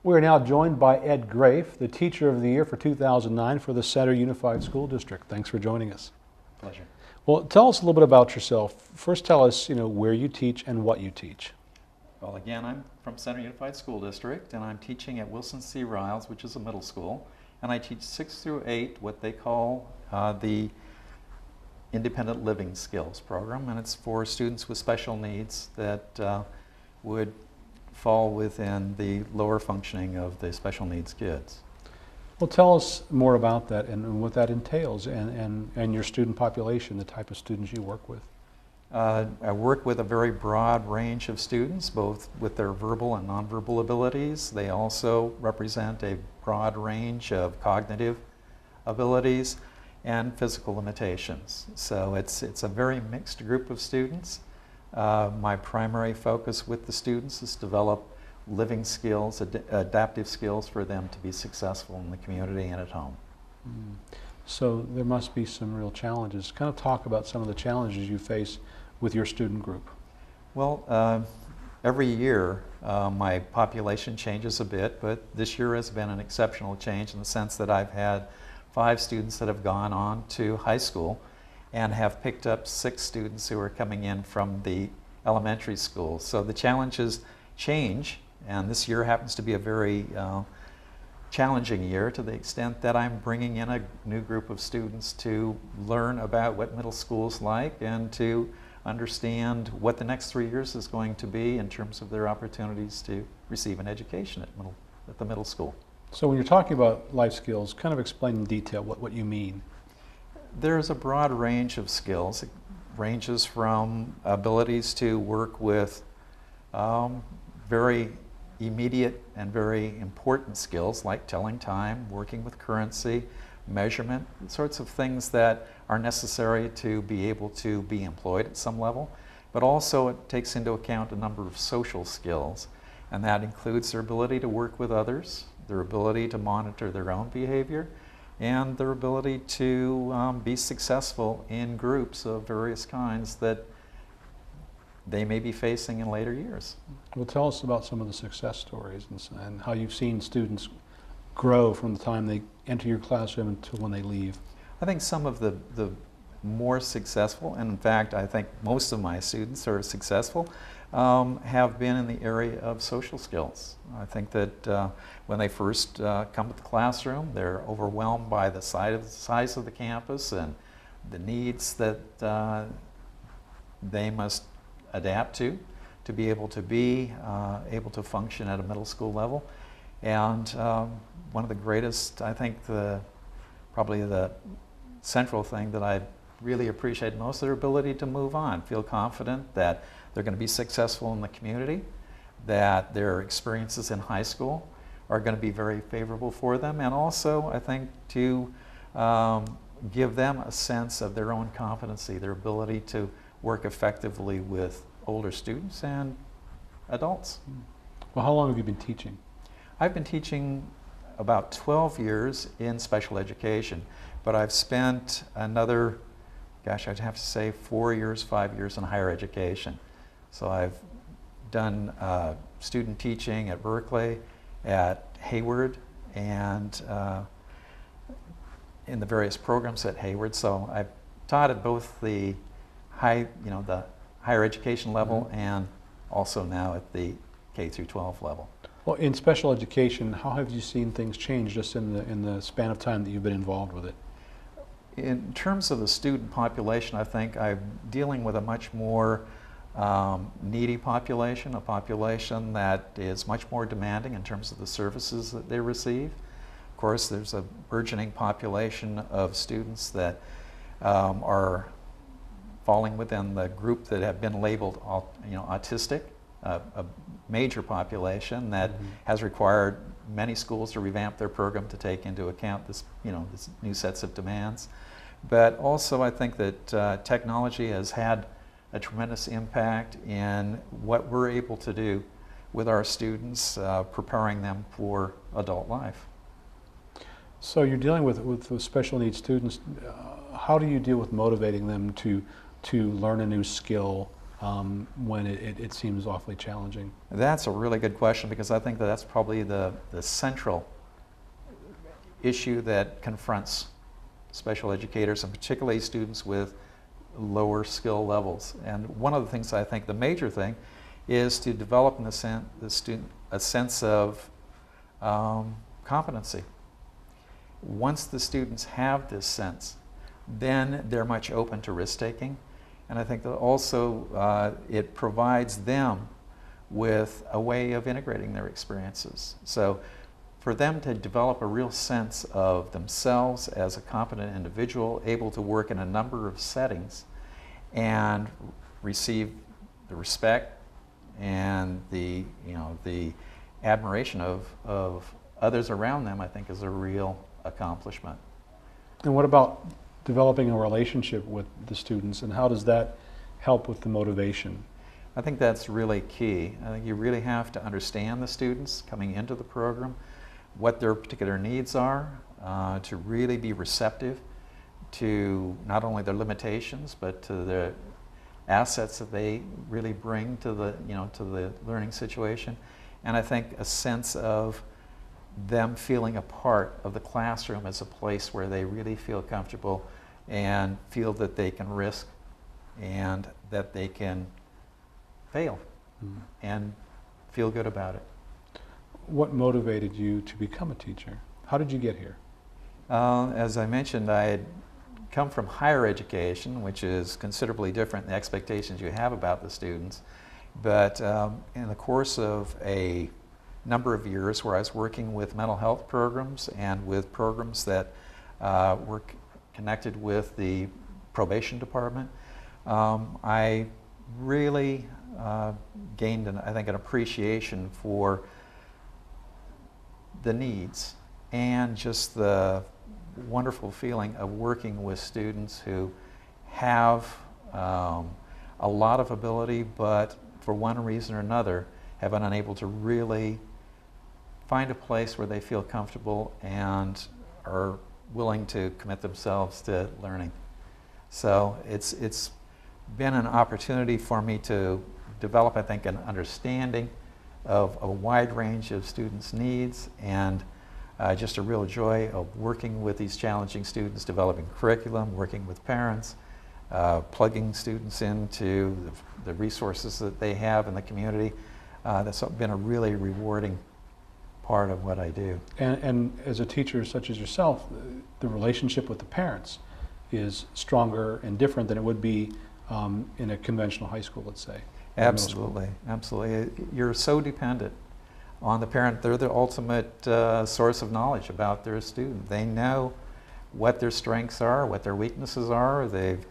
We are now joined by Ed Graef, the Teacher of the Year for 2009 for the Center Unified School District. Thanks for joining us. Pleasure. Well, tell us a little bit about yourself. First, tell us, where you teach and what you teach. Well, again, I'm from Center Unified School District, and I'm teaching at Wilson C. Riles, which is a middle school, and I teach 6 through 8, what they call the Independent Living Skills program, and it's for students with special needs that would fall within the lower functioning of the special needs kids. Well, tell us more about that and what that entails and your student population, the type of students you work with. I work with a very broad range of students, both with their verbal and nonverbal abilities. They also represent a broad range of cognitive abilities and physical limitations. So it's a very mixed group of students. My primary focus with the students is to develop living skills, adaptive skills for them to be successful in the community and at home. So there must be some real challenges. Kind of talk about some of the challenges you face with your student group. Well, every year my population changes a bit, but this year has been an exceptional change in the sense that I've had 5 students that have gone on to high school and have picked up 6 students who are coming in from the elementary school. So the challenges change, and this year happens to be a very challenging year to the extent that I'm bringing in a new group of students to learn about what middle school is like and to understand what the next 3 years is going to be in terms of their opportunities to receive an education at the middle school. So when you're talking about life skills, kind of explain in detail what you mean. There's a broad range of skills. It ranges from abilities to work with very immediate and very important skills like telling time, working with currency, measurement, sorts of things that are necessary to be able to be employed at some level. But also it takes into account a number of social skills, and that includes their ability to work with others, their ability to monitor their own behavior, and their ability to be successful in groups of various kinds that they may be facing in later years. Well, tell us about some of the success stories and how you've seen students grow from the time they enter your classroom until when they leave. I think some of the more successful, and in fact I think most of my students are successful, have been in the area of social skills. I think that when they first come to the classroom, they're overwhelmed by the size of the campus and the needs that they must adapt to be able to function at a middle school level. And one of the greatest, I think probably the central thing that I really appreciate most is their ability to move on, feel confident that they're going to be successful in the community, that their experiences in high school are going to be very favorable for them, and also I think to give them a sense of their own competency, their ability to work effectively with older students and adults. Well, how long have you been teaching? I've been teaching about 12 years in special education, but I've spent another, gosh, I'd have to say 5 years in higher education. So I've done student teaching at Berkeley, at Hayward, and in the various programs at Hayward. So I've taught at both the higher education level and also now at the K through 12 level. Well, in special education, how have you seen things change just in the span of time that you've been involved with it? In terms of the student population, I think I'm dealing with a much more needy population, a population that is much more demanding in terms of the services that they receive. Of course, there's a burgeoning population of students that are falling within the group that have been labeled autistic, a major population that has required many schools to revamp their program to take into account this new sets of demands. But also I think that technology has had a tremendous impact in what we're able to do with our students, preparing them for adult life. So you're dealing with special needs students. How do you deal with motivating them to learn a new skill when it seems awfully challenging? That's a really good question, because I think that that's probably the central issue that confronts special educators, and particularly students with lower skill levels. And one of the things, I think the major thing, is to develop in the student a sense of competency. Once the students have this sense, then they're much open to risk-taking. And I think that also it provides them with a way of integrating their experiences. So for them to develop a real sense of themselves as a competent individual, able to work in a number of settings and receive the respect and the admiration of others around them, I think is a real accomplishment. And what about developing a relationship with the students, and how does that help with the motivation? I think that's really key. I think you really have to understand the students coming into the program, what their particular needs are, to really be receptive to not only their limitations, but to the assets that they really bring to the, to the learning situation. And I think a sense of them feeling a part of the classroom as a place where they really feel comfortable and feel that they can risk and that they can fail and feel good about it. What motivated you to become a teacher? How did you get here? As I mentioned, I had come from higher education, which is considerably different than the expectations you have about the students. But in the course of a number of years where I was working with mental health programs and with programs that were connected with the probation department, I really gained, I think, an appreciation for the needs and just the wonderful feeling of working with students who have a lot of ability, but for one reason or another have been unable to really find a place where they feel comfortable and are willing to commit themselves to learning. So it's been an opportunity for me to develop, I think, an understanding of a wide range of students' needs, and just a real joy of working with these challenging students, developing curriculum, working with parents, plugging students into the resources that they have in the community. That's been a really rewarding part of what I do. And as a teacher such as yourself, the relationship with the parents is stronger and different than it would be in a conventional high school, let's say. Absolutely, absolutely. You're so dependent on the parent. They're the ultimate source of knowledge about their student. They know what their strengths are, what their weaknesses are. They've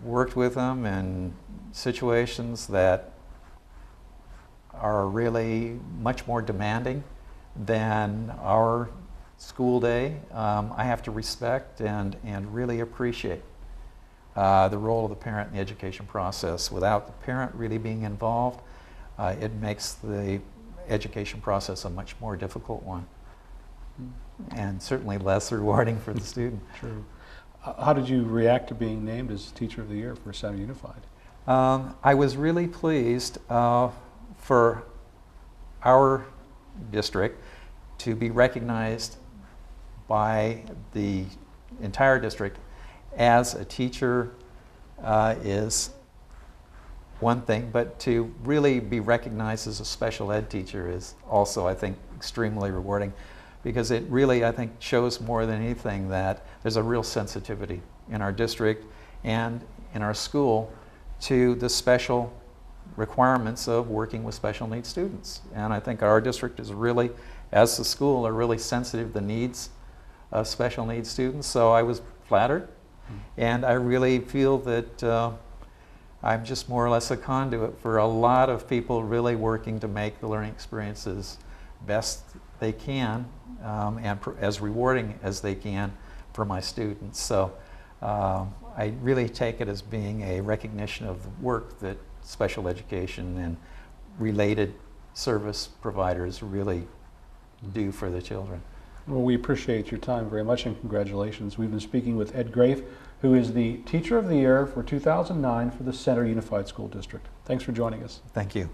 worked with them in situations that are really much more demanding than our school day. I have to respect and really appreciate the role of the parent in the education process. Without the parent really being involved, it makes the education process a much more difficult one, and certainly less rewarding for the student. True. How did you react to being named as Teacher of the Year for Sacramento Unified? I was really pleased for our district to be recognized by the entire district as a teacher is one thing, but to really be recognized as a special ed teacher is also, I think, extremely rewarding, because it really, I think, shows more than anything that there's a real sensitivity in our district and in our school to the special requirements of working with special needs students. And I think our district is really, as a school, are really sensitive to the needs of special needs students. So I was flattered, and I really feel that I'm just more or less a conduit for a lot of people really working to make the learning experiences best they can and as rewarding as they can for my students. So I really take it as being a recognition of the work that special education and related service providers really do for the children. Well, we appreciate your time very much, and congratulations. We've been speaking with Ed Graef, who is the Teacher of the Year for 2009 for the Center Unified School District. Thanks for joining us. Thank you.